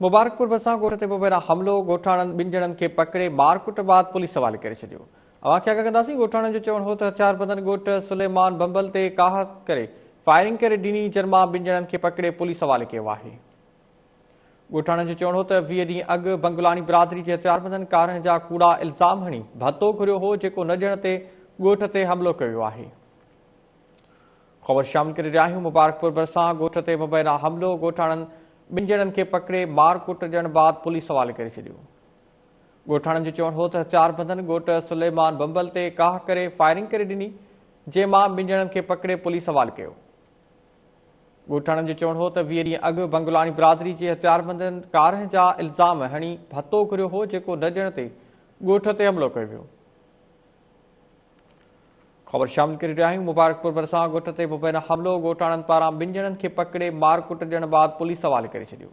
मुबारकपुर भरिसां ॻोठ ते पहिरियां हमलो, ॻोठाणनि ॿिनि ॼणनि खे पकड़े मारकुट बाद पुलिस हवाले करे छॾियो। वाक़िया कंदासीं। ॻोठाणनि जो चवणु हो त हथियारबंदनि ॻोठ सुलेमान बंबल ते काह करे फायरिंग करे ॾिनी, जर्मा ॿिनि ॼणनि खे पकड़े पुलिस हवाले कयो आहे। ॻोठाणनि जो चवणु हो त 20 ॾींहं अॻु बंगुलानी बिरादरी जे हथियारबंदनि कारनि जा कूड़ा इल्ज़ाम हणी भतो घुरियो हो, जेको न ॾियण ते ॻोठ ते हमलो कयो आहे। ख़बर शामिल करे रहिया आहियूं। मुबारकपुर भरिसां ॻोठ ते पहिरियां हमलो, ॻोठाणनि ॿिनि ॼणनि खे पकड़े मारकुट ॾियण बाद पुलिस हवाले करे छॾियो। ॻोठाणनि जो चवणु हो त हथियारबंदनि ॻोठ सुलेमान बंबल ते काह करे फायरिंग करे ॾिनी, जंहिंमां ॿिनि ॼणनि खे पकड़े पुलिस हवाले कयो। ॻोठाणनि जो चवणु हो त 20 ॾींहं अॻु बंगुलानी बिरादरी जे हथियारबंदनि कारनि जा इल्ज़ाम हणी भतो घुरियो हो, जेको न ॾियण ते ॻोठ ते हमलो कयो वियो। ख़बर शामिल करे रहिया आहियूं। मुबारकपुर भरिसां ॻोठ ते पहिरियां हमलो, ॻोठाणनि पारां ॿिनि ॼणनि खे पकड़े मारकुट ॾियण बाद पुलिस हवाले करे छॾियो।